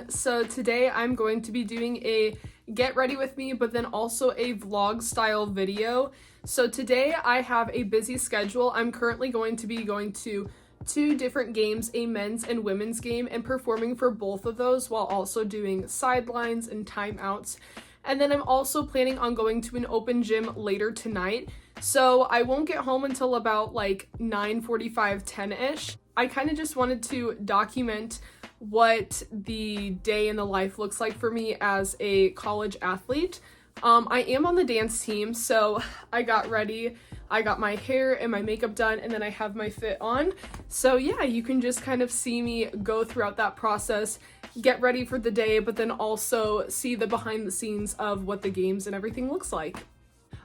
everyone. So today I'm going to be doing a get ready with me, but then also a vlog style video. So today I have a busy schedule. I'm currently going to be going to two different games, a men's and women's game, and performing for both of those while also doing sidelines and timeouts. And then I'm also planning on going to an open gym later tonight. So I won't get home until about like 9:45, 10-ish. I kind of just wanted to document what the day in the life looks like for me as a college athlete. I am on the dance team, so I got ready. I got my hair and my makeup done, and then I have my fit on. So yeah, you can just kind of see me go throughout that process, get ready for the day, but then also see the behind the scenes of what the games and everything looks like.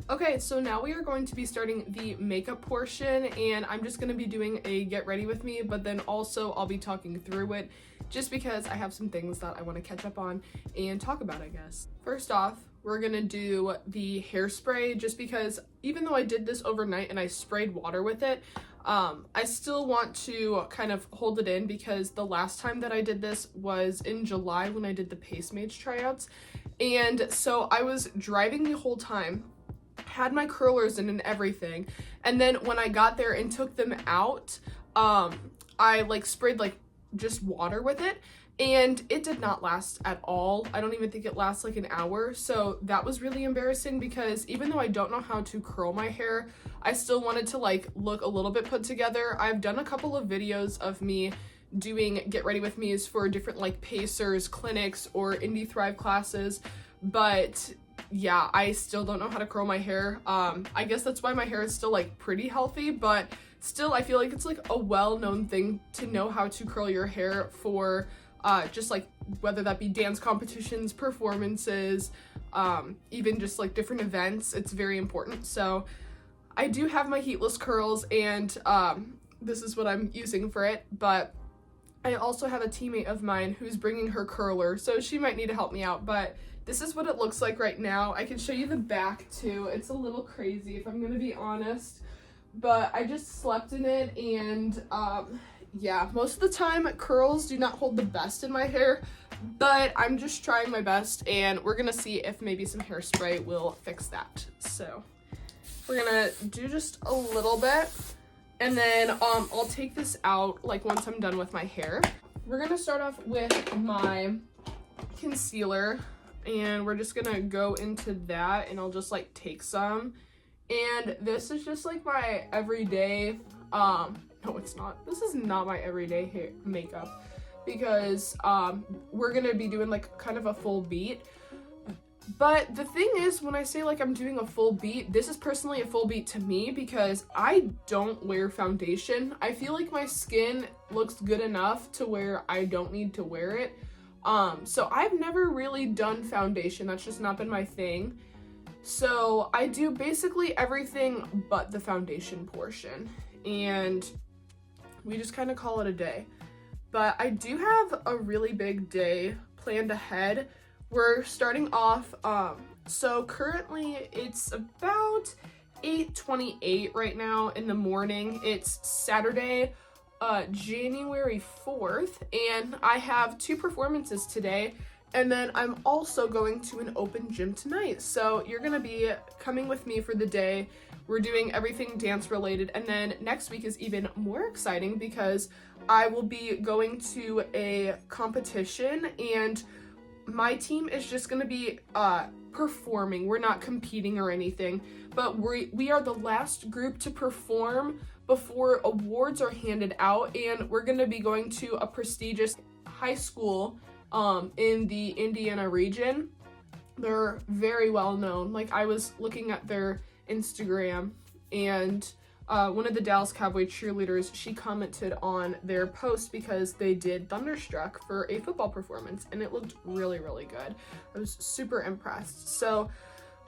Okay, so now we are going to be starting the makeup portion, and I'm just going to be doing a get ready with me, but then also I'll be talking through it just because I have some things that I want to catch up on and talk about, I guess. First off, we're going to do the hairspray just because even though I did this overnight and I sprayed water with it, I still want to kind of hold it in because the last time that I did this was in July when I did the Pacemates tryouts, and so I was driving the whole time, had my curlers in and everything, and then when I got there and took them out, I sprayed just water with it, and it did not last at all. I don't even think it lasts like an hour, so that was really embarrassing because even though I don't know how to curl my hair, I still wanted to look a little bit put together. I've done a couple of videos of me doing get ready with me's for different Pacers clinics or Indie Thrive classes, but yeah, I still don't know how to curl my hair. I guess that's why my hair is still pretty healthy, but still I feel like it's a well-known thing to know how to curl your hair for just whether that be dance competitions, performances, even just different events. It's very important. So I do have my heatless curls, and this is what I'm using for it, but I also have a teammate of mine who's bringing her curler, so she might need to help me out, but this is what it looks like right now. I can show you the back too. It's a little crazy if I'm gonna be honest, but I just slept in it, and yeah, most of the time curls do not hold the best in my hair, but I'm just trying my best, and we're gonna see if maybe some hairspray will fix that. So we're gonna do just a little bit, and then I'll take this out once I'm done with my hair. We're gonna start off with my concealer, and we're just gonna go into that, and I'll just take some, and this is just my everyday no, it's not. This is not my everyday hair makeup because we're gonna be doing kind of a full beat. But the thing is, when I say I'm doing a full beat, this is personally a full beat to me because I don't wear foundation. I feel like my skin looks good enough to where I don't need to wear it. So I've never really done foundation. That's just not been my thing. So I do basically everything but the foundation portion, and we just kind of call it a day. But I do have a really big day planned ahead. We're starting off, so currently it's about 8:28 right now in the morning. It's Saturday, January 4th, and I have two performances today, and then I'm also going to an open gym tonight. So you're gonna be coming with me for the day. We're doing everything dance related, and then next week is even more exciting because I will be going to a competition, and my team is just gonna be performing. We're not competing or anything, but we are the last group to perform before awards are handed out, and we're gonna be going to a prestigious high school in the Indiana region. They're very well known. I was looking at their Instagram, and one of the Dallas Cowboy cheerleaders, she commented on their post because they did Thunderstruck for a football performance, and it looked really, really good. I was super impressed. So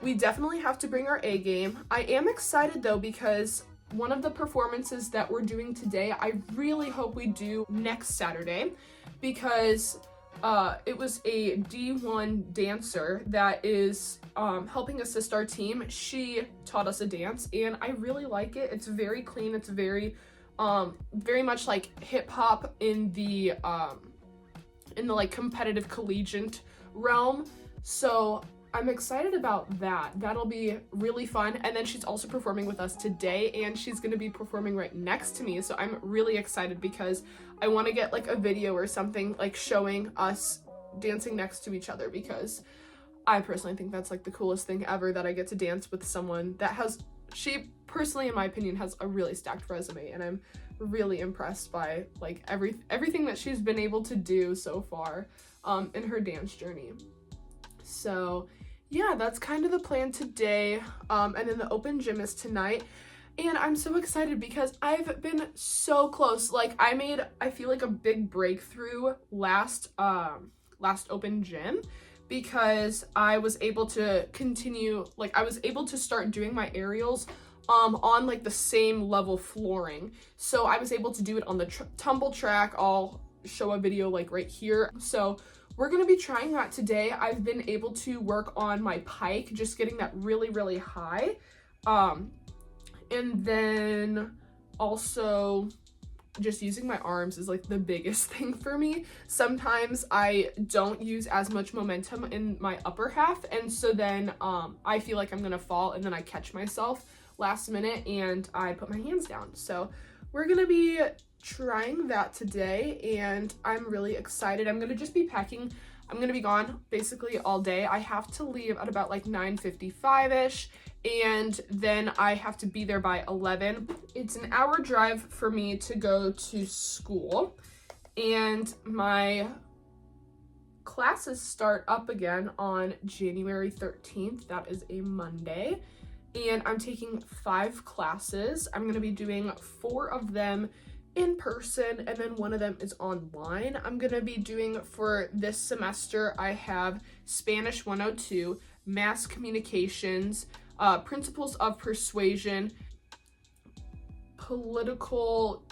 we definitely have to bring our A game. I am excited though because one of the performances that we're doing today, I really hope we do next Saturday, because it was a D1 dancer that is helping assist our team. She taught us a dance, and I really like it. It's very clean. It's very much hip hop in the in the like competitive collegiate realm. So I'm excited about that. That'll be really fun. And then she's also performing with us today, and she's gonna be performing right next to me. So I'm really excited because I want to get like a video or something like showing us dancing next to each other, because I personally think that's like the coolest thing ever, that I get to dance with someone that has, she personally in my opinion has a really stacked resume, and I'm really impressed by like everything that she's been able to do so far in her dance journey. So yeah, that's kind of the plan today. And then the open gym is tonight. And I'm so excited because I've been so close. Like I feel like a big breakthrough last open gym, because I was able to continue, like I was able to start doing my aerials on like the same level flooring. So I was able to do it on the tumble track. I'll show a video like right here. So we're gonna be trying that today. I've been able to work on my pike, just getting that really, really high. And then also just using my arms is like the biggest thing for me. Sometimes I don't use as much momentum in my upper half, and so then I feel like I'm gonna fall, and then I catch myself last minute and I put my hands down. So we're gonna be trying that today, and I'm really excited. I'm gonna just be packing. I'm gonna be gone basically all day. I have to leave at about like 9:55ish, and then I have to be there by 11. It's an hour drive for me to go to school, and my classes start up again on January 13th. That is a Monday, and I'm taking 5 classes. I'm gonna be doing 4 of them in person, and then 1 of them is online. I'm gonna be doing, for this semester, I have Spanish 102, Mass Communications, Principles of Persuasion, Political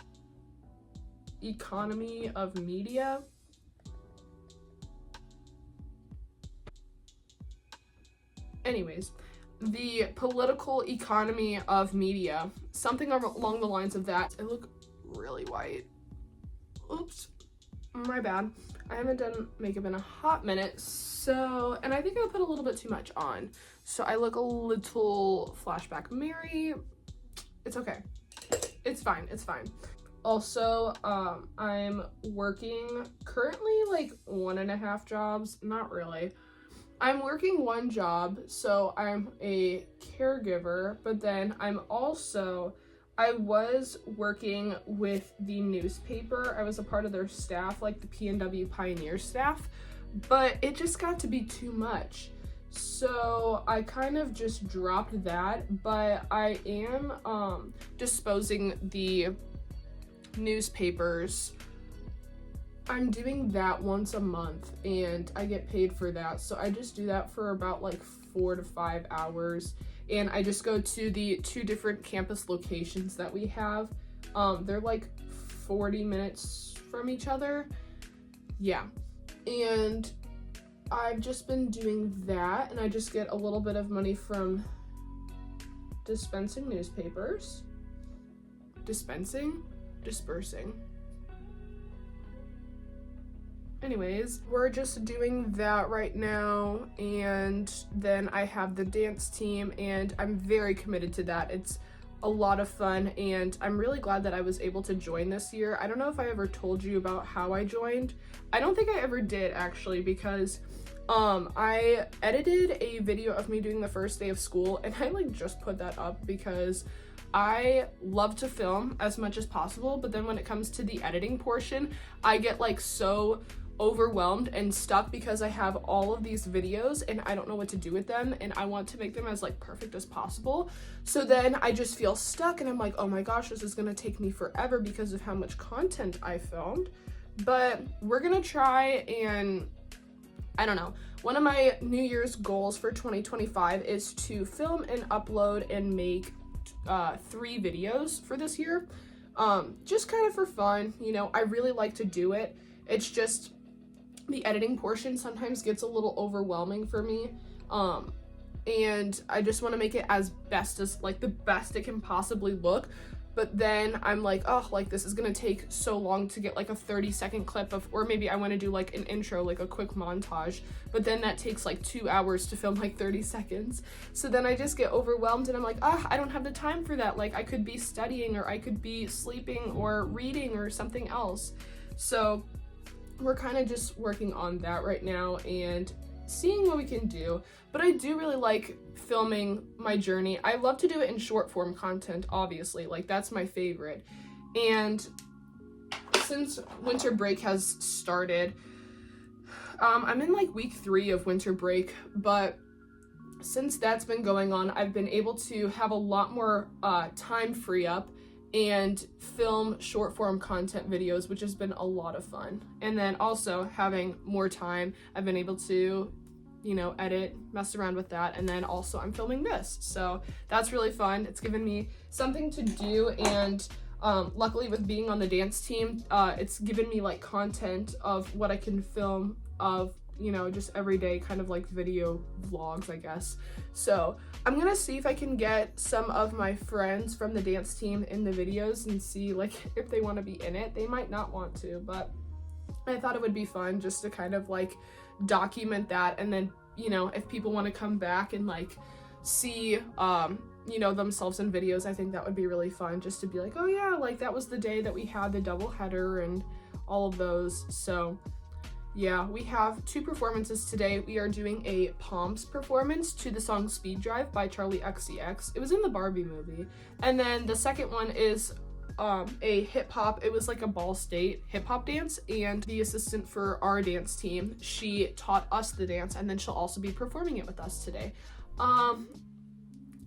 Economy of Media. Anyways, the political economy of media, something along the lines of that. I look really white. Oops, my bad. I haven't done makeup in a hot minute, so, and I think I put a little bit too much on, so I look a little flashback Mary. It's okay. It's fine. It's fine. Also, I'm working currently like 1.5 jobs. Not really. I'm working 1 job, so I'm a caregiver, but then I was working with the newspaper. I was a part of their staff, like the PNW Pioneer staff, but it just got to be too much. So I kind of just dropped that, but I am disposing the newspapers. I'm doing that once a month, and I get paid for that. So I just do that for about like 4 to 5 hours. And I just go to the 2 different campus locations that we have. They're like 40 minutes from each other. Yeah. And I've just been doing that, and I just get a little bit of money from dispensing newspapers. Dispersing. Anyways, we're just doing that right now, and then I have the dance team, and I'm very committed to that. It's a lot of fun, and I'm really glad that I was able to join this year. I don't know if I ever told you about how I joined. I don't think I ever did, actually, because I edited a video of me doing the first day of school, and I like just put that up because I love to film as much as possible, but then when it comes to the editing portion, I get like so overwhelmed and stuck because I have all of these videos and I don't know what to do with them, and I want to make them as like perfect as possible. So then I just feel stuck, and I'm like, oh my gosh, this is gonna take me forever because of how much content I filmed. But we're gonna try, and I don't know. One of my New Year's goals for 2025 is to film and upload and make 3 videos for this year. Just kind of for fun, you know. I really like to do it. It's just the editing portion sometimes gets a little overwhelming for me, and I just want to make it as best as like the best it can possibly look. but then I'm like, oh, like this is gonna take so long to get like a 30-second clip of, or maybe I want to do like an intro, like a quick montage, but then that takes like 2 hours to film like 30 seconds. So then I just get overwhelmed and I'm like, I don't have the time for that. Like I could be studying, or I could be sleeping or reading or something else. So we're kind of just working on that right now and seeing what we can do. But I do really like filming my journey. I love to do it in short form content, obviously, like that's my favorite. And since winter break has started, I'm in like week 3 of winter break, but since that's been going on, I've been able to have a lot more time free up and film short form content videos, which has been a lot of fun. And then also having more time, I've been able to, you know, edit, mess around with that, and then also I'm filming this. So that's really fun. It's given me something to do, and luckily with being on the dance team, it's given me like content of what I can film of, you know, just everyday kind of like video vlogs, I guess. So I'm gonna see if I can get some of my friends from the dance team in the videos and see like if they want to be in it. They might not want to, but I thought it would be fun just to kind of like document that, and then, you know, if people want to come back and like see you know, themselves in videos, I think that would be really fun, just to be like, oh yeah, like that was the day that we had the double header and all of those. So yeah, we have 2 performances today. We are doing a Palms performance to the song Speed Drive by Charli XCX. It was in the Barbie movie. And then the second one is a hip hop, it was like a Ball State hip hop dance, and the assistant for our dance team, she taught us the dance, and then she'll also be performing it with us today.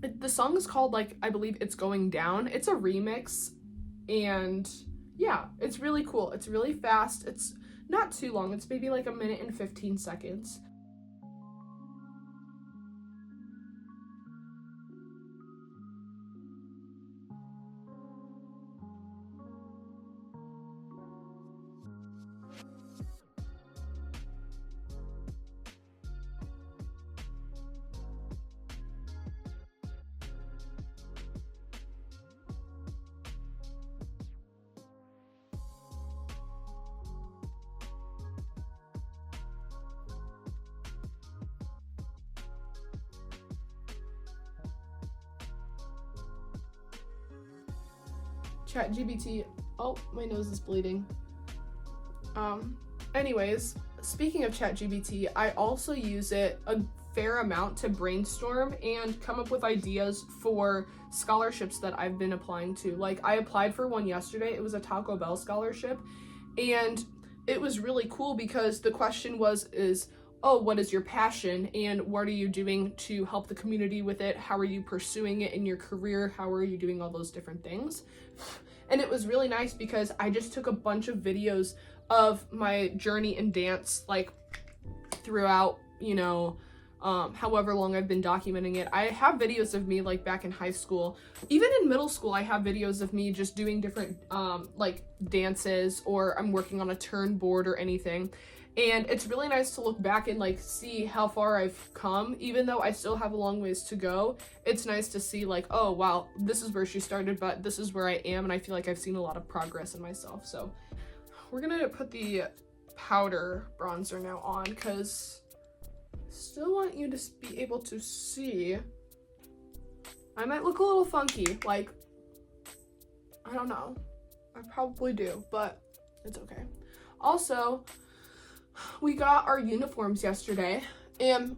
The song is called, like, I believe It's Going Down. It's a remix, and yeah, it's really cool. It's really fast. It's not too long. It's maybe like 1 minute and 15 seconds. ChatGPT, oh, my nose is bleeding. Anyways, speaking of ChatGPT, I also use it a fair amount to brainstorm and come up with ideas for scholarships that I've been applying to. Like, I applied for one yesterday. It was a Taco Bell scholarship, and it was really cool because the question is, oh, what is your passion, and what are you doing to help the community with it? How are you pursuing it in your career? How are you doing all those different things? And it was really nice because I just took a bunch of videos of my journey in dance, like throughout, you know, however long I've been documenting it. I have videos of me like back in high school. Even in middle school, I have videos of me just doing different like dances, or I'm working on a turn board or anything. And it's really nice to look back and like see how far I've come. Even though I still have a long ways to go, it's nice to see like, oh wow, this is where she started, but this is where I am, and I feel like I've seen a lot of progress in myself. So we're gonna put the powder bronzer now on because I still want you to be able to see. I might look a little funky, like, I don't know, I probably do, but it's okay. Also, we got our uniforms yesterday, and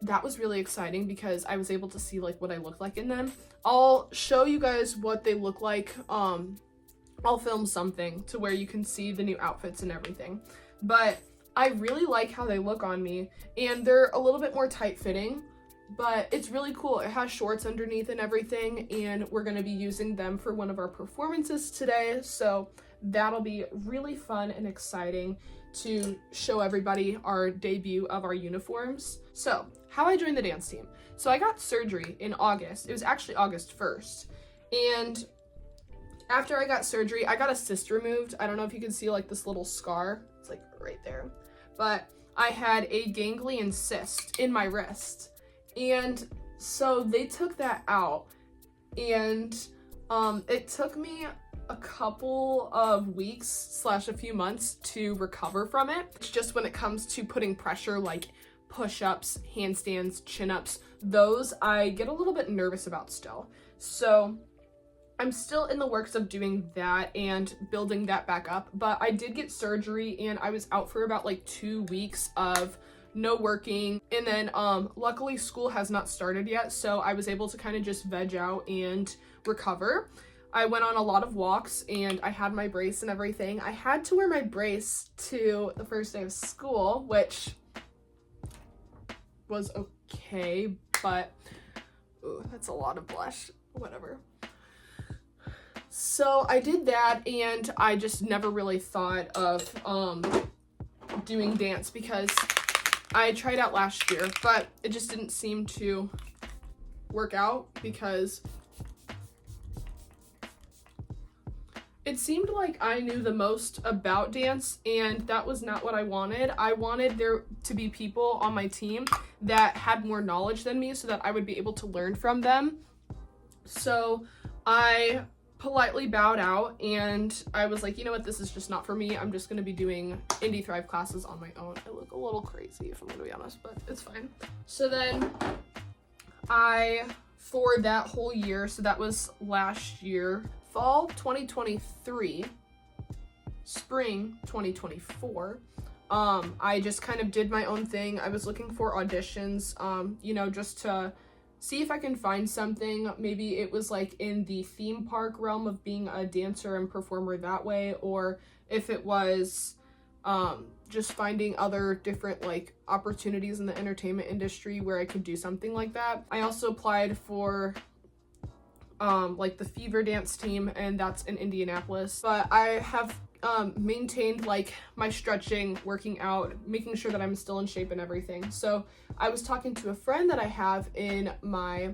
that was really exciting because I was able to see like what I look like in them. I'll show you guys what they look like. I'll film something to where you can see the new outfits and everything, but I really like how they look on me, and they're a little bit more tight fitting, but it's really cool. It has shorts underneath and everything, and we're going to be using them for one of our performances today, so that'll be really fun and exciting to show everybody our debut of our uniforms. So, how I joined the dance team. So I got surgery in August. It was actually August 1st. And after I got surgery, I got a cyst removed. I don't know if you can see like this little scar. It's like right there. But I had a ganglion cyst in my wrist. And so they took that out. And It took me a couple of weeks slash a few months to recover from it. It's just when it comes to putting pressure, like push-ups, handstands, chin-ups, those I get a little bit nervous about still. So I'm still in the works of doing that and building that back up, but I did get surgery and I was out for about like 2 weeks of no working, and then luckily school has not started yet, so I was able to kind of just veg out and recover. I went on a lot of walks and I had my brace and everything. I had to wear my brace to the first day of school, which was okay, but ooh, that's a lot of blush, whatever. So I did that, and I just never really thought of doing dance because I tried out last year, but it just didn't seem to work out because it seemed like I knew the most about dance, and that was not what I wanted. I wanted there to be people on my team that had more knowledge than me so that I would be able to learn from them. So I politely bowed out and I was like, you know what, this is just not for me. I'm just going to be doing Indie Thrive classes on my own. I look a little crazy if I'm going to be honest, but it's fine. So then for that whole year, so that was last year, fall 2023, spring 2024, I just kind of did my own thing. I was looking for auditions, you know, just to see if I can find something. Maybe it was like in the theme park realm of being a dancer and performer that way, or if it was just finding other different like opportunities in the entertainment industry where I could do something like that. I also applied for like the Fever dance team, and that's in Indianapolis, but I have maintained like my stretching, working out, making sure that I'm still in shape and everything. So I was talking to a friend that I have in my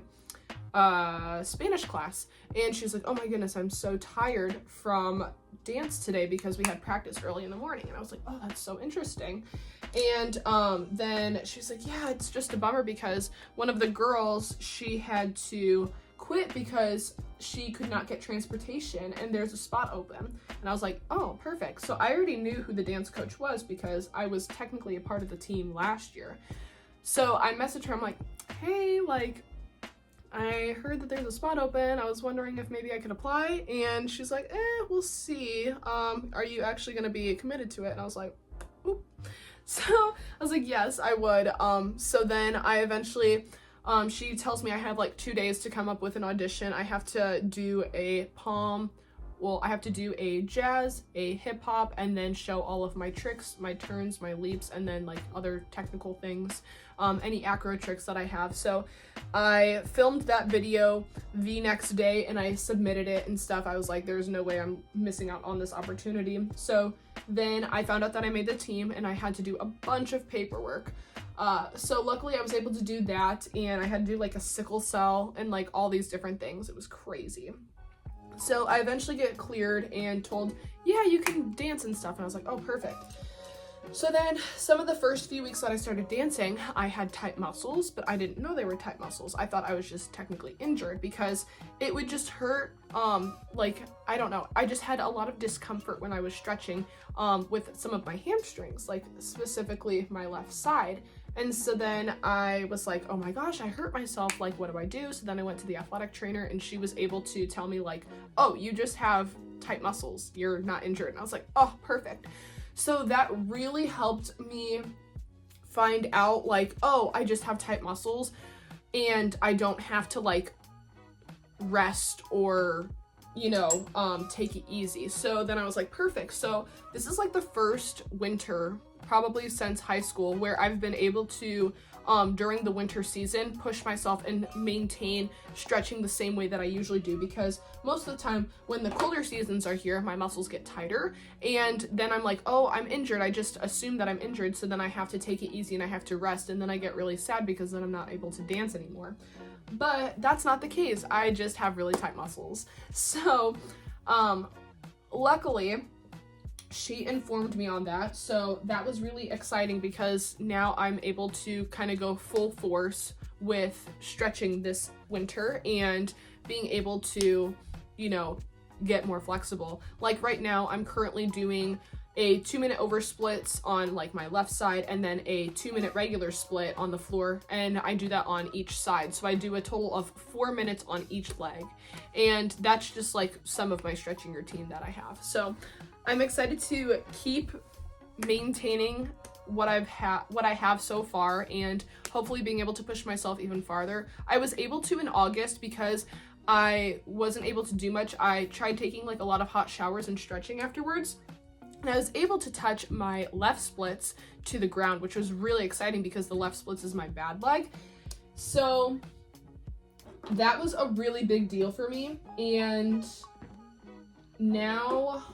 Spanish class, and she's like, oh my goodness, I'm so tired from dance today because we had practice early in the morning. And I was like, oh, that's so interesting. And then she's like, yeah, it's just a bummer because one of the girls, she had to quit because she could not get transportation and there's a spot open. And I was like, oh, perfect. So I already knew who the dance coach was because I was technically a part of the team last year. So I messaged her, I'm like, hey, like, I heard that there's a spot open. I was wondering if maybe I could apply. And she's like, we'll see. Are you actually gonna be committed to it? And I was like, oop. So I was like, yes, I would. So then I eventually, she tells me I have like 2 days to come up with an audition. I have to do a I have to do a jazz, a hip hop, and then show all of my tricks, my turns, my leaps, and then like other technical things, any acro tricks that I have. So I filmed that video the next day and I submitted it and stuff. I was like, there's no way I'm missing out on this opportunity. So then I found out that I made the team and I had to do a bunch of paperwork. So luckily I was able to do that, and I had to do like a sickle cell and like all these different things. It was crazy. So I eventually get cleared and told, yeah, you can dance and stuff. And I was like, oh, perfect. So then some of the first few weeks that I started dancing, I had tight muscles, but I didn't know they were tight muscles. I thought I was just technically injured because it would just hurt. Like, I don't know. I just had a lot of discomfort when I was stretching, with some of my hamstrings, like specifically my left side. And so then I was like, oh my gosh, I hurt myself. Like, what do I do? So then I went to the athletic trainer and she was able to tell me like, oh, you just have tight muscles. You're not injured. And I was like, oh, perfect. So that really helped me find out like, oh, I just have tight muscles and I don't have to like rest or, you know, take it easy. So then I was like, perfect. So this is like the first winter probably since high school where I've been able to during the winter season push myself and maintain stretching the same way that I usually do, because most of the time when the colder seasons are here, my muscles get tighter, and then I'm like, oh, I'm injured. I just assume that I'm injured, so then I have to take it easy and I have to rest, and then I get really sad because then I'm not able to dance anymore. But that's not the case. I just have really tight muscles. So luckily she informed me on that, so that was really exciting because now I'm able to kind of go full force with stretching this winter and being able to you know, get more flexible. Like right now, I'm currently doing a 2-minute over splits on like my left side and then a 2-minute regular split on the floor, and I do that on each side. So I do a total of 4 minutes on each leg, and that's just like some of my stretching routine that I have. So I'm excited to keep maintaining what I have so far, and hopefully being able to push myself even farther. I was able to in August because I wasn't able to do much. I tried taking like a lot of hot showers and stretching afterwards, and I was able to touch my left splits to the ground, which was really exciting because the left splits is my bad leg. So that was a really big deal for me. And now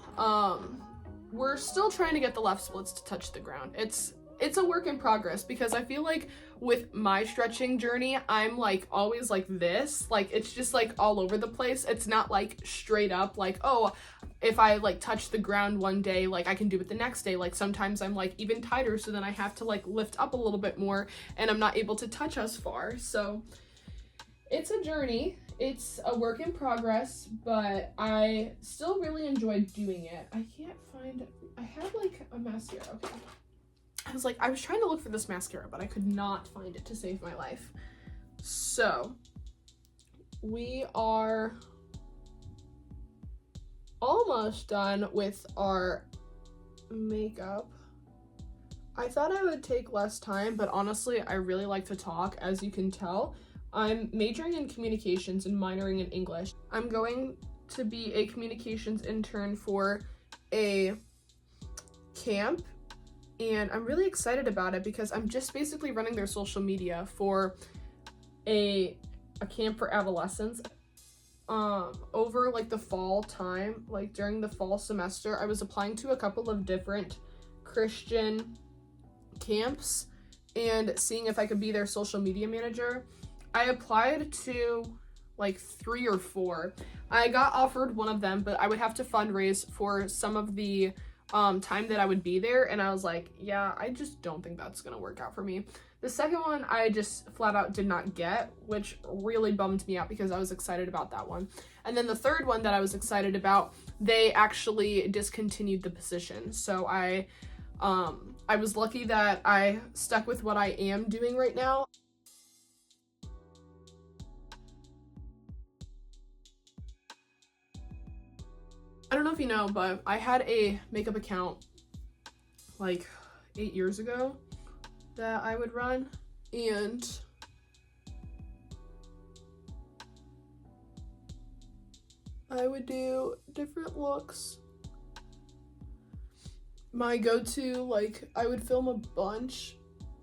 we're still trying to get the left splits to touch the ground. It's a work in progress because I feel like with my stretching journey, I'm like always like this, like it's just like all over the place. It's not like straight up like, oh, if I like touch the ground one day, like I can do it the next day. Like sometimes I'm like even tighter, so then I have to like lift up a little bit more and I'm not able to touch as far. So it's a journey. It's a work in progress, but I still really enjoy doing it. I can't find, I had like a mascara, okay. I was trying to look for this mascara, but I could not find it to save my life. So we are almost done with our makeup. I thought I would take less time, but honestly, I really like to talk, as you can tell. I'm majoring in communications and minoring in English. I'm going to be a communications intern for a camp, and I'm really excited about it because I'm just basically running their social media for a camp for adolescents. Over like the fall time, like during the fall semester, I was applying to a couple of different Christian camps and seeing if I could be their social media manager. I applied to like 3 or 4. I got offered one of them, but I would have to fundraise for some of the time that I would be there, and I was like, yeah, I just don't think that's gonna work out for me. The second one I just flat out did not get, which really bummed me out because I was excited about that one. And then the third one that I was excited about, they actually discontinued the position. So I was lucky that I stuck with what I am doing right now. I don't know if you know, but I had a makeup account like 8 years ago that I would run, and I would do different looks. My go-to, like, I would film a bunch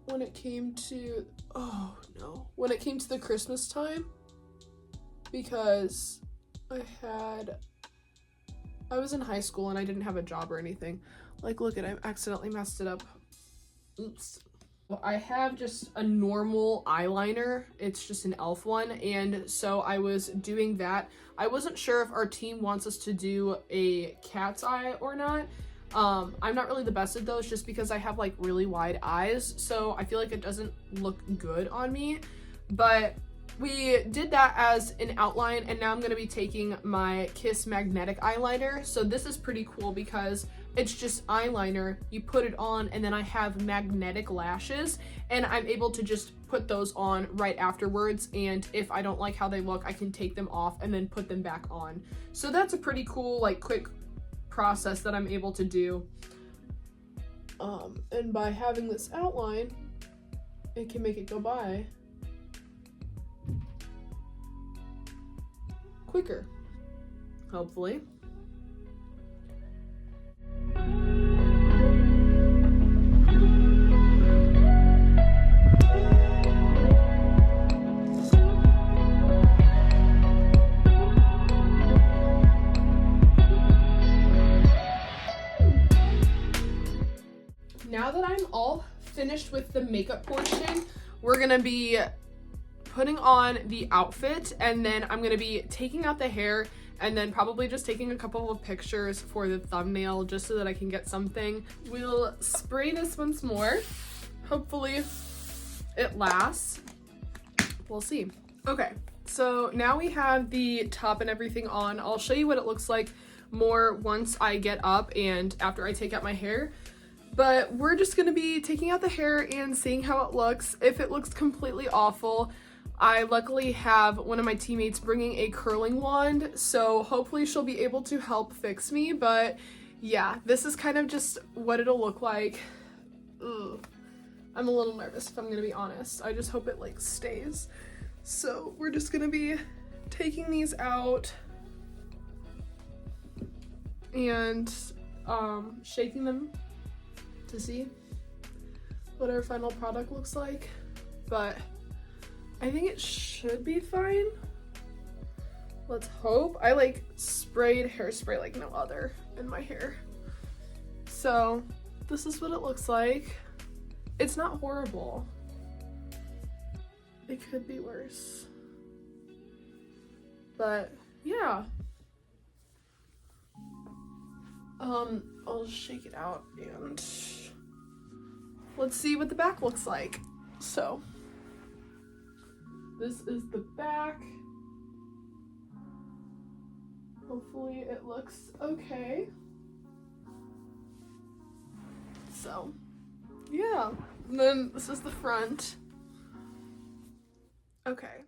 when it came to, when it came to the Christmas time, because I was in high school and I didn't have a job or anything. Like, look at it, I accidentally messed it up. Oops. I have just a normal eyeliner. It's just an e.l.f. one, and so I was doing that. I wasn't sure if our team wants us to do a cat's eye or not. I'm not really the best at those just because I have like really wide eyes, so I feel like it doesn't look good on me. But we did that as an outline, and now I'm going to be taking my Kiss magnetic eyeliner. So this is pretty cool because it's just eyeliner, you put it on, and then I have magnetic lashes, and I'm able to just put those on right afterwards, and if I don't like how they look, I can take them off and then put them back on. So that's a pretty cool, like, quick process that I'm able to do. And by having this outline, it can make it go by quicker, hopefully. Now that I'm all finished with the makeup portion, we're gonna be putting on the outfit, and then I'm gonna be taking out the hair, and then probably just taking a couple of pictures for the thumbnail just so that I can get something. We'll spray this once more. Hopefully it lasts. We'll see. Okay, So now we have the top and everything on. I'll show you what it looks like more once I get up and after I take out my hair. But we're just gonna be taking out the hair and seeing how it looks. If it looks completely awful, I luckily have one of my teammates bringing a curling wand, so hopefully she'll be able to help fix me. But yeah, this is kind of just what it'll look like. Ugh. I'm a little nervous if I'm gonna be honest. I just hope it like stays. So we're just gonna be taking these out and shaking them to see what our final product looks like. But I think it should be fine. Let's hope. I like sprayed hairspray like no other in my hair. So this is what it looks like. It's not horrible. It could be worse. But yeah. I'll just shake it out and let's see what the back looks like. So this is the back. Hopefully it looks okay. So yeah, and then this is the front. Okay.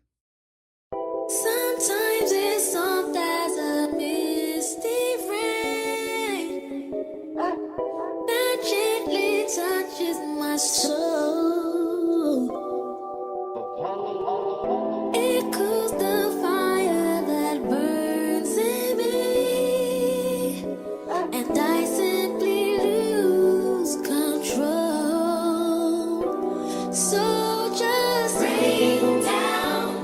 Sometimes it's soft as a misty rain that gently touches my soul. It cools the fire that burns in me, and I simply lose control. So just rain down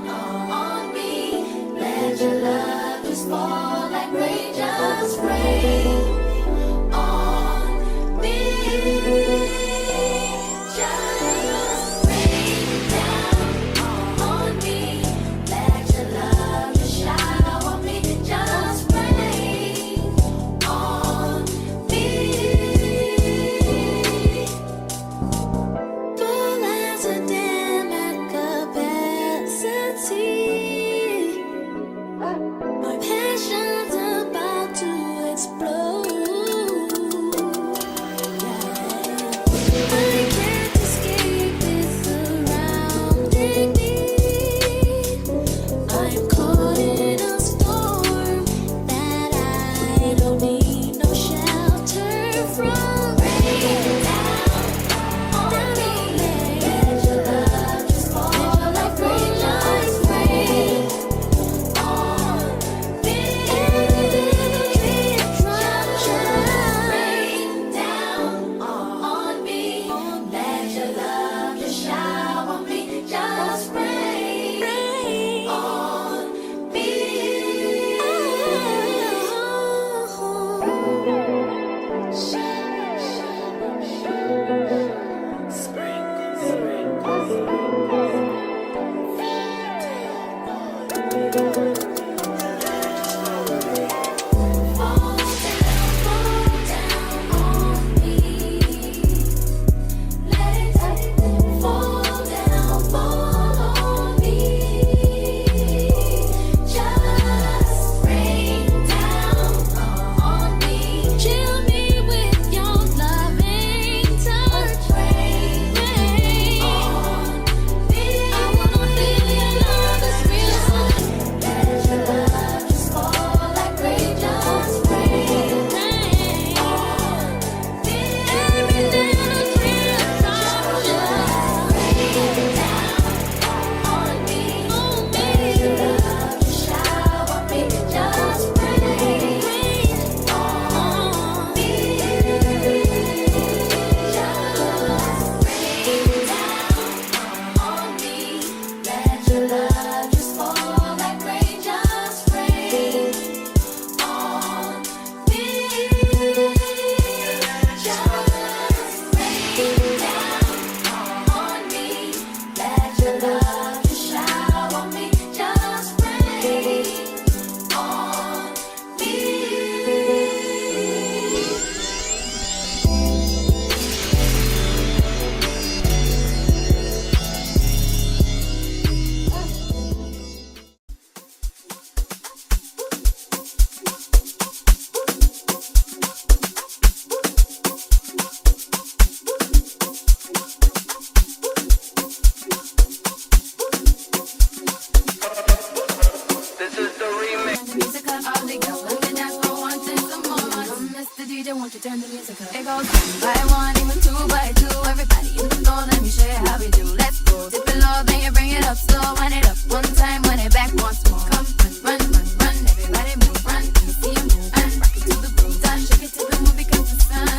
DJ, won't you turn the music up? It goes 1 by 1, even 2 by 2. Everybody in the floor, let me show you how we do. Let's go. Dip it low, then you bring it up slow. Wind it up 1 time, wind it back once more. Come run, run, run, run. Everybody move, run. Let me see you move and rock it to the groove. Done, shake it to the moon because the sun.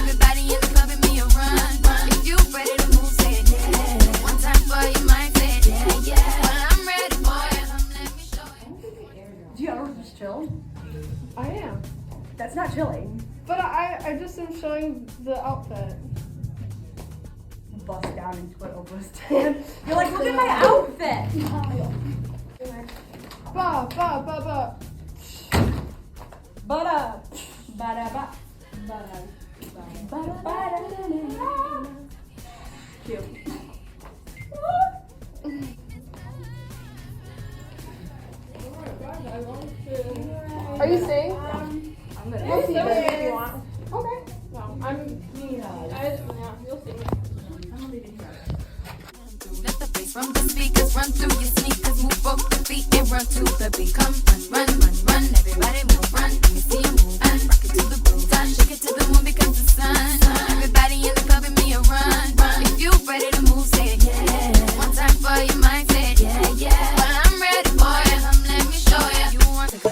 Everybody in the club, and me a run. If you ready to move, say it yeah. 1 time for your mind, say it yeah, yeah. Well, I'm ready for you. Let me show you. Do you ever just chill? I am. That's not chilling. But I just am showing the outfit. Bust down into an Oprah stand. You're like, look at my outfit. Ba ba ba ba. Ba-da. Ba-da-ba. Ba-da. Ba-da. Cute. Are you staying? I'm gonna We'll see you if you want. Okay. No, you'll see me. Let the bass from the speakers run through your sneakers. Move both the feet and run to the beat. Come run, run, run, run. Everybody move, run. Let me see you move and rock it to the groove. Done, shake it to the moon because the sun. Everybody in the club and me a run. If you ready to move, say it yeah. 1 time for your mind, say it yeah, yeah. Well, I'm ready for you. Let me show you. You want to go.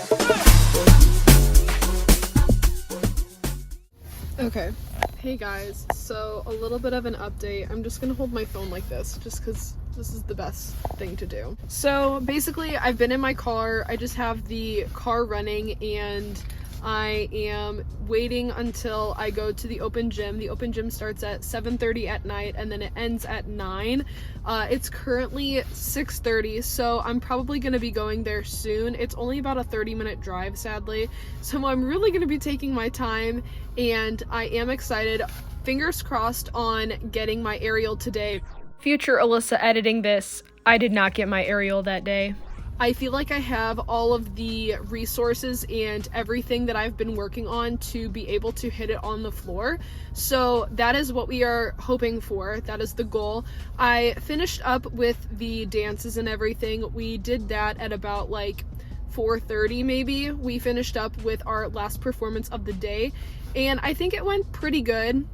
Okay. Hey guys, so a little bit of an update. I'm just gonna hold my phone like this just because this is the best thing to do. So basically I've been in my car. I just have the car running and I am waiting until I go to the open gym. The open gym starts at 7:30 at night and then it ends at 9. It's currently 6:30, so I'm probably going to be going there soon. It's only about a 30-minute drive, sadly, so I'm really going to be taking my time and I am excited. Fingers crossed on getting my aerial today. Future Alyssa editing this, I did not get my aerial that day. I feel like I have all of the resources and everything that I've been working on to be able to hit it on the floor. So that is what we are hoping for. That is the goal. I finished up with the dances and everything. We did that at about like 4:30 maybe. We finished up with our last performance of the day and I think it went pretty good.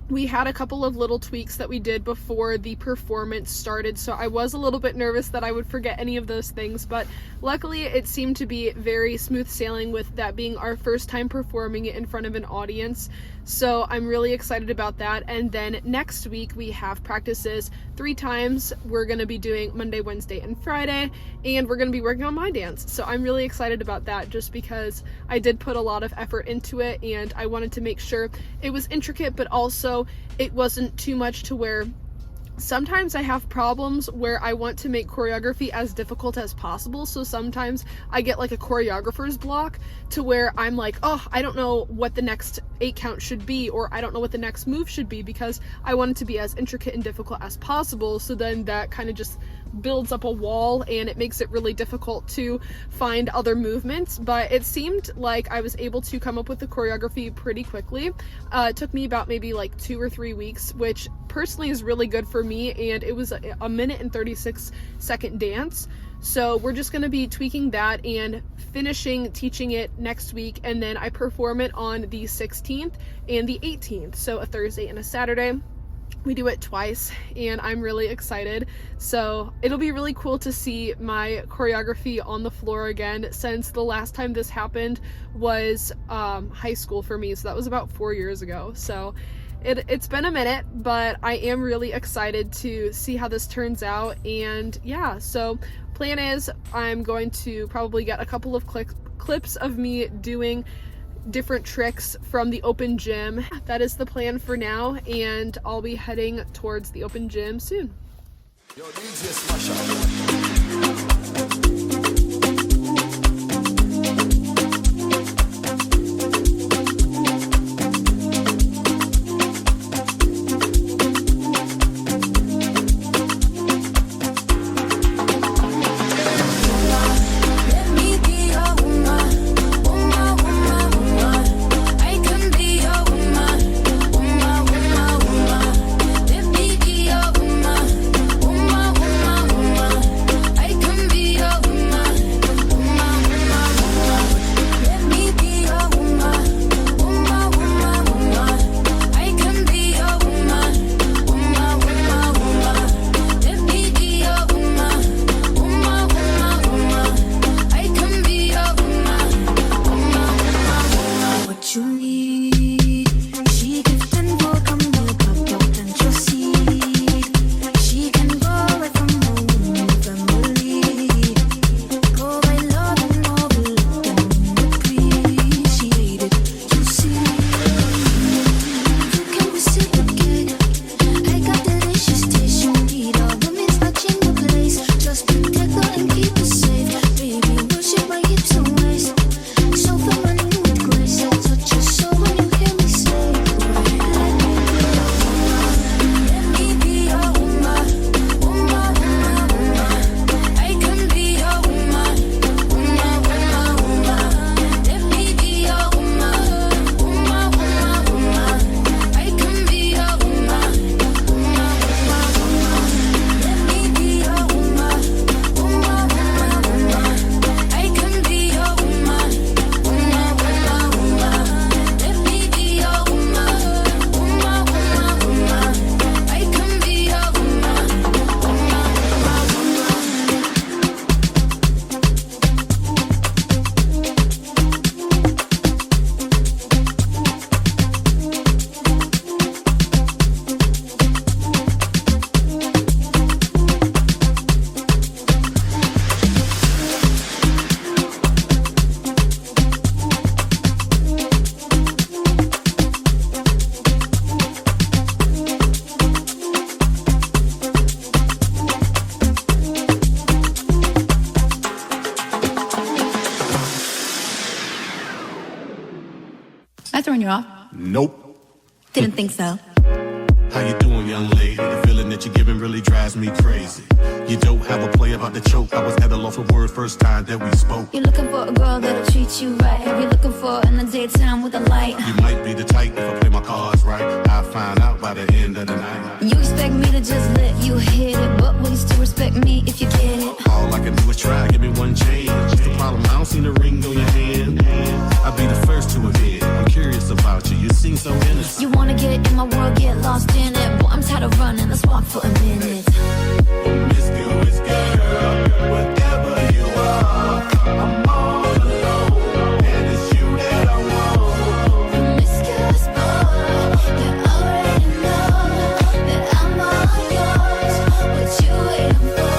We had a couple of little tweaks that we did before the performance started, so I was a little bit nervous that I would forget any of those things, but luckily it seemed to be very smooth sailing with that being our first time performing it in front of an audience. So I'm really excited about that. And then next week we have practices 3 times. We're going to be doing Monday, Wednesday, and Friday, and we're going to be working on my dance. So I'm really excited about that just because I did put a lot of effort into it and I wanted to make sure it was intricate, but also it wasn't too much to where sometimes I have problems where I want to make choreography as difficult as possible. So sometimes I get like a choreographer's block to where I'm like, oh, I don't know what the next 8 count should be, or I don't know what the next move should be, because I want it to be as intricate and difficult as possible. So then that kind of just builds up a wall and it makes it really difficult to find other movements. But it seemed like I was able to come up with the choreography pretty quickly. It took me about maybe like 2 or 3 weeks, which personally is really good for me, and it was a minute and 36-second dance. So we're just going to be tweaking that and finishing teaching it next week, and then I perform it on the 16th and the 18th, so a Thursday and a Saturday. We do it twice and I'm really excited. So it'll be really cool to see my choreography on the floor again, since the last time this happened was high school for me, so that was about 4 years ago. So it's been a minute, but I am really excited to see how this turns out. And yeah, so plan is I'm going to probably get a couple of clips of me doing different tricks from the open gym. That is the plan for now, and I'll be heading towards the open gym soon. Yo, DJ Smash Up. Let me be your woman, woman, woman, woman. I can be your woman, woman, woman, woman. Let me be your woman, woman, woman, woman. I can be your woman. I throwing you off? Nope. Didn't think so. How you doing, young lady? The feeling that you're giving really drives me crazy. You don't have a play about the choke. I was at a loss for words first time that we spoke. You're looking for a girl that'll treat you right. You're looking for in the daytime with a light. You might be the type if I play my cards right. I'll find out by the end of the night. You expect me to just let you hit it, but will you still respect me if you get it? All I can do is try, give me one chance. What's the problem? I don't see the ring on your hand. I'll be the first to admit I'm curious about you. You seem so innocent. You wanna get in my world, get lost in it. Boy, I'm tired of running, let's walk for a minute. Miss Good girl, whatever you are, I'm all alone, and it's you that I want. Promiscuous boy, you already know that I'm all yours. What you waiting for?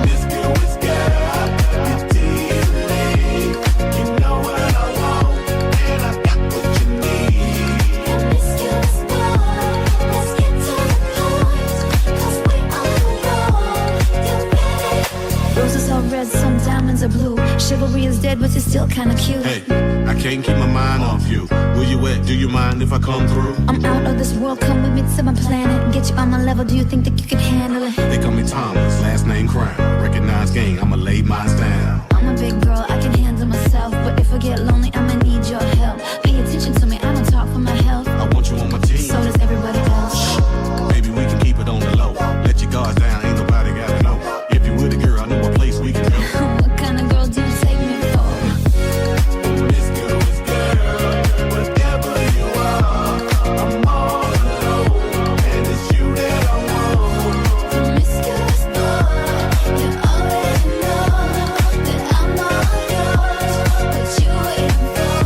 Miss Good girl, you're teasing. You know what I want, and I got what you need. Promiscuous boy, let's get to the point, 'cause we on the road. You ready? Roses are red, some diamonds are blue. Chivalry is dead, but you're still kinda cute. Hey, I can't keep my mind off you. Where you at? Do you mind if I come through? I'm out of this world, come with me to my planet. Get you on my level, do you think that you can handle it? They call me Thomas, last name Crown. Recognize gang, I'ma lay mine down. I'm a big girl, I can handle myself. But if I get lonely, I'ma need your help. Pay attention to me, I don't talk for my health. I want you on my team. So does everybody else. Baby, we can keep it on the low. Let your guards down, ain't nobody gotta know. If you with a girl, I know a place we can go. What kind of girl do you take me for? Miss Good girl, whatever you are, I'm all alone, and it's you that I want. Promiscuous boy, you already know that I'm all yours. What you waiting for?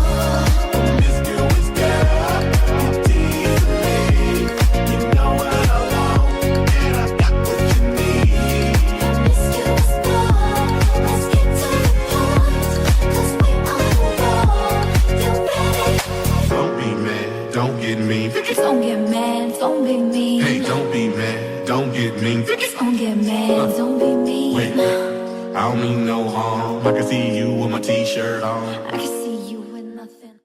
Miss Good girl, you're teasing me. You know what I want, and I got what you need. Promiscuous boy, let's get to the point, 'cause we on the road. You ready? Don't be mad, don't get mean. Don't get mad, don't be mean. Hey, don't be mad, don't get mean. Don't get mad, don't be mean. Wait, I don't mean no harm. I can see you with my t-shirt on. I can see you with nothing.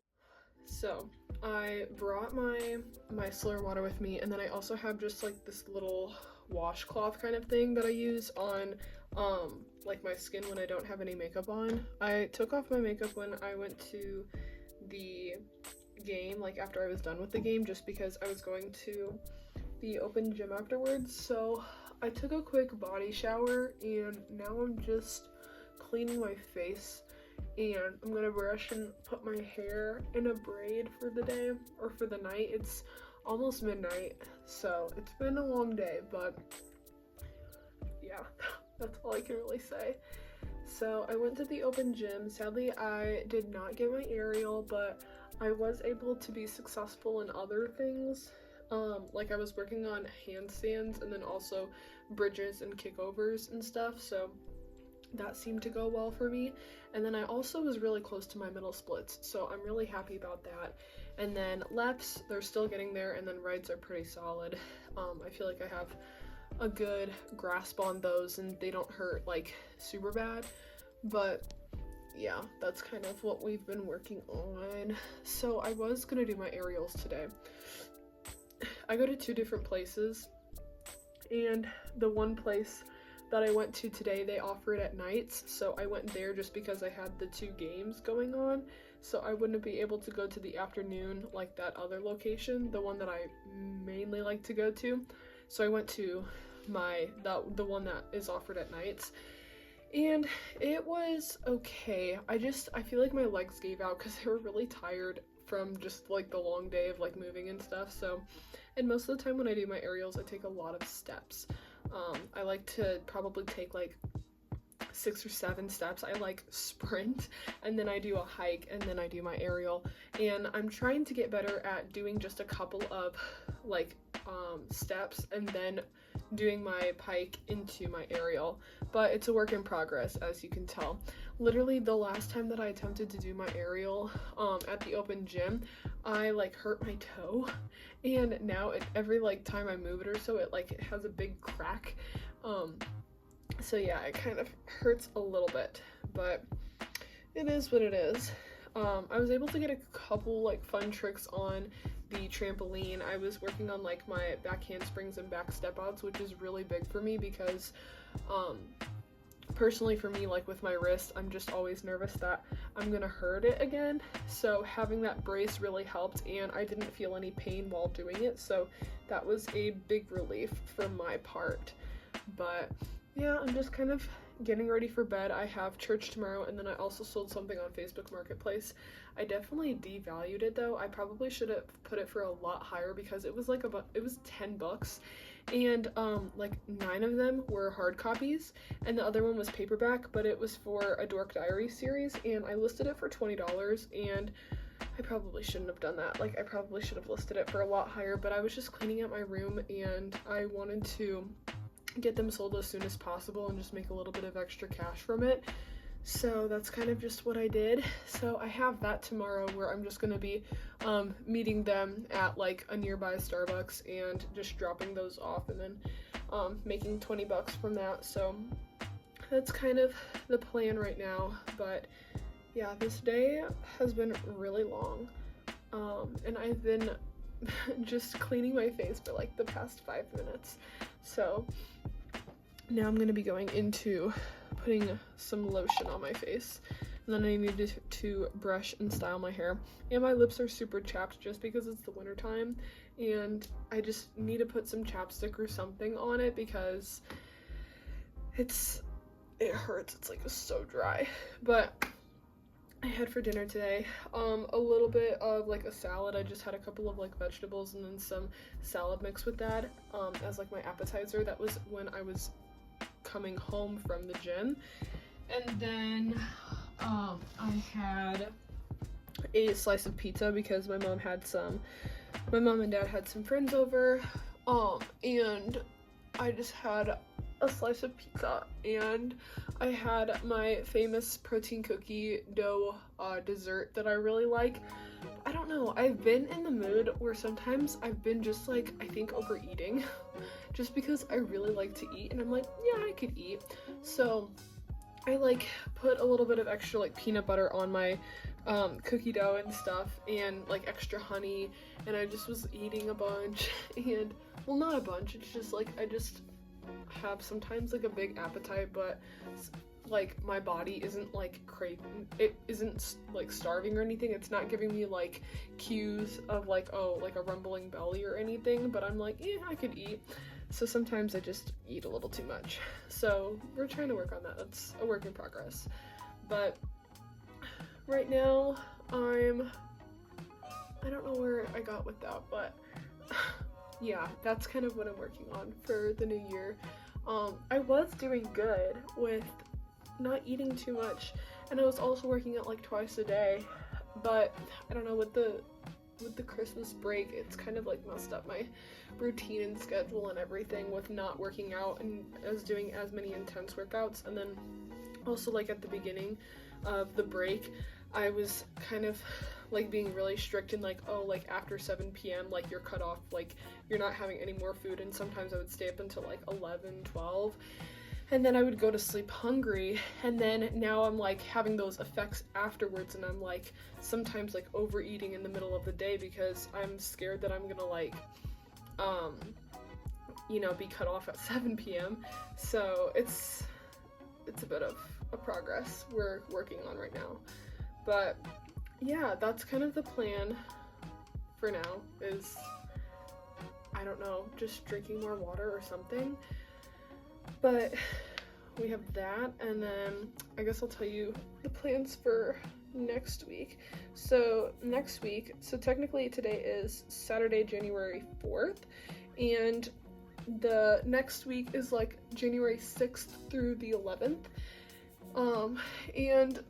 So I brought my micellar water with me, and then I also have just like this little washcloth kind of thing that I use on like my skin when I don't have any makeup on. I took off my makeup when I went to the game, like after I was done with the game, just because I was going to the open gym afterwards. So I took a quick body shower, and now I'm just cleaning my face, and I'm gonna brush and put my hair in a braid for the day, or for the night. It's almost midnight, so it's been a long day, but yeah, that's all I can really say. So I went to the open gym. Sadly, I did not get my aerial, but I was able to be successful in other things. Like I was working on handstands and then also bridges and kickovers and stuff, so that seemed to go well for me. And then I also was really close to my middle splits, so I'm really happy about that. And then leps, they're still getting there, and then rides are pretty solid. I feel like I have a good grasp on those, and they don't hurt like super bad, but yeah, that's kind of what we've been working on. So I was gonna do my aerials today. I go to 2 different places, and the one place that I went to today, they offer it at nights, so I went there just because I had the 2 games going on, so I wouldn't be able to go to the afternoon like that other location, the one that I mainly like to go to. So I went to the one that is offered at nights, and it was okay. I feel like my legs gave out because they were really tired from just like the long day of like moving and stuff. So, and most of the time when I do my aerials, I take a lot of steps. I like to probably take like 6 or 7 steps. I like sprint, and then I do a hike, and then I do my aerial. And I'm trying to get better at doing just a couple of like steps and then doing my pike into my aerial, but it's a work in progress, as you can tell. Literally the last time that I attempted to do my aerial at the open gym, I like hurt my toe, and now every like time I move it or so, it has a big crack. So yeah, it kind of hurts a little bit, but it is what it is. I was able to get a couple like fun tricks on the trampoline. I was working on like my back handsprings and back step outs, which is really big for me because personally for me, like with my wrist, I'm just always nervous that I'm gonna hurt it again. So having that brace really helped, and I didn't feel any pain while doing it, so that was a big relief for my part. But yeah, I'm just kind of getting ready for bed. I have church tomorrow, and then I also sold something on Facebook Marketplace. I definitely devalued it though. I probably should have put it for a lot higher because it was like it was $10, and like 9 of them were hard copies and the other one was paperback, but it was for a Dork Diary series, and I listed it for $20, and I probably shouldn't have done that. Like I probably should have listed it for a lot higher, but I was just cleaning out my room and I wanted to get them sold as soon as possible and just make a little bit of extra cash from it. So that's kind of just what I did. So I have that tomorrow where I'm just gonna be meeting them at like a nearby Starbucks and just dropping those off, and then making $20 from that. So that's kind of the plan right now. But yeah, this day has been really long, and I've been just cleaning my face for like the past 5 minutes. So now I'm gonna be going into putting some lotion on my face, and then I need to brush and style my hair. And my lips are super chapped just because it's the winter time, and I just need to put some chapstick or something on it because it hurts. It's like so dry. But I had for dinner today a little bit of like a salad. I just had a couple of like vegetables and then some salad mixed with that as like my appetizer. That was when I was coming home from the gym. And then I had a slice of pizza because my mom and dad had some friends over, and I just had a slice of pizza, and I had my famous protein cookie dough dessert that I really like. I don't know, I've been in the mood where sometimes I've been just like, I think overeating just because I really like to eat, and I'm like, yeah, I could eat. So I like put a little bit of extra like peanut butter on my cookie dough and stuff, and like extra honey, and I just was eating a bunch. And well, not a bunch, it's just like I just have sometimes like a big appetite, but like my body isn't like craving, it isn't like starving or anything. It's not giving me like cues of like, oh, like a rumbling belly or anything, but I'm like, yeah, I could eat. So sometimes I just eat a little too much. So we're trying to work on that. That's a work in progress. But right now I don't know where I got with that, but yeah, that's kind of what I'm working on for the new year. I was doing good with not eating too much, and I was also working out like twice a day, but I don't know, with the Christmas break, it's kind of like messed up my routine and schedule and everything with not working out and doing as many intense workouts. And then also like at the beginning of the break, I was kind of like being really strict and like, oh, like after 7 p.m. like you're cut off, like you're not having any more food, and sometimes I would stay up until like 11, 12, and then I would go to sleep hungry. And then now I'm like having those effects afterwards, and I'm like sometimes like overeating in the middle of the day because I'm scared that I'm gonna like you know, be cut off at 7 p.m. So it's a bit of a progress we're working on right now. But yeah, that's kind of the plan for now, is, I don't know, just drinking more water or something. But we have that, and then I guess I'll tell you the plans for next week. So next week, so technically today is Saturday, January 4th, and the next week is like January 6th through the 11th. And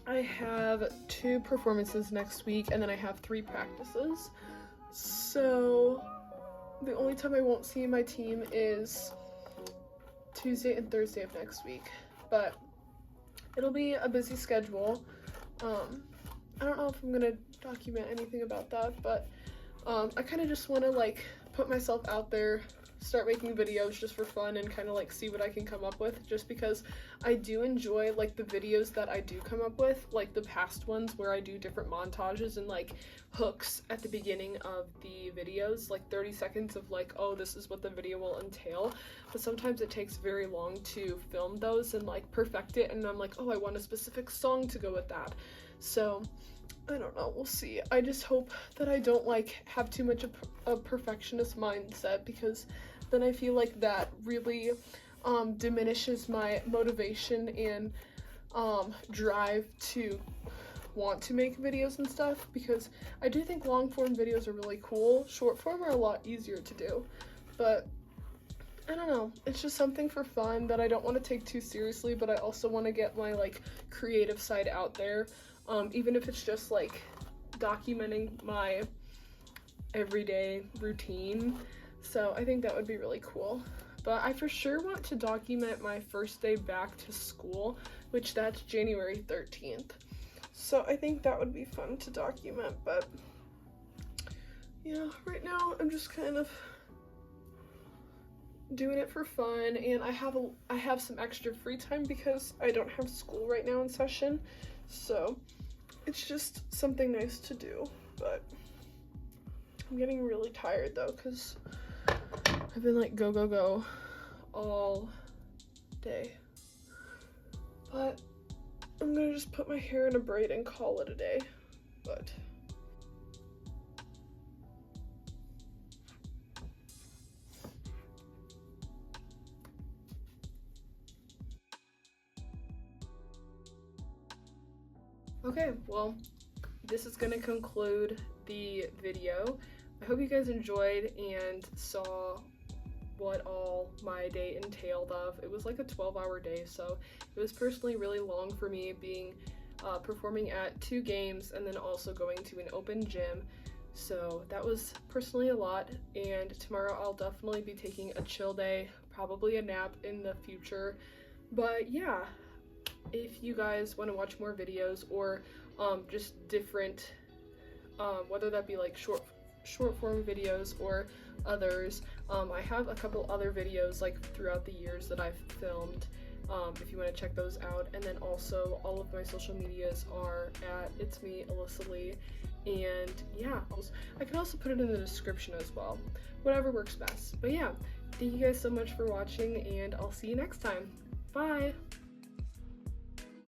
I have 2 performances next week, and then I have 3 practices. So the only time I won't see my team is Tuesday and Thursday of next week, but it'll be a busy schedule. I don't know if I'm gonna document anything about that, but I kind of just want to like put myself out there start making videos just for fun and kind of like see what I can come up with, just because I do enjoy like the videos that I do come up with, like the past ones where I do different montages and like hooks at the beginning of the videos, like 30 seconds of like, oh, this is what the video will entail. But sometimes it takes very long to film those and like perfect it, and I'm like, oh, I want a specific song to go with that. So I don't know, we'll see. I just hope that I don't like have too much of a perfectionist mindset, because then I feel like that really diminishes my motivation and drive to want to make videos and stuff, because I do think long form videos are really cool. Short form are a lot easier to do, but I don't know, it's just something for fun that I don't want to take too seriously, but I also want to get my like creative side out there, even if it's just like documenting my everyday routine. So I think that would be really cool. But I for sure want to document my first day back to school, which that's January 13th. So I think that would be fun to document, but yeah, right now I'm just kind of doing it for fun, and I have some extra free time because I don't have school right now in session, so it's just something nice to do. But I'm getting really tired though, because I've been like go all day. But I'm gonna just put my hair in a braid and call it a day. But okay, well, this is gonna conclude the video. I hope you guys enjoyed and saw what all my day entailed of. It was like a 12-hour day, so it was personally really long for me, being performing at 2 games and then also going to an open gym. So that was personally a lot, and tomorrow I'll definitely be taking a chill day, probably a nap in the future. But yeah, if you guys want to watch more videos or just different, whether that be like short form videos or others, I have a couple other videos like throughout the years that I've filmed, if you want to check those out. And then also all of my social medias are at It's Me, Alyssa Lee. And yeah, I can also put it in the description as well, whatever works best. But yeah, thank you guys so much for watching, and I'll see you next time. Bye!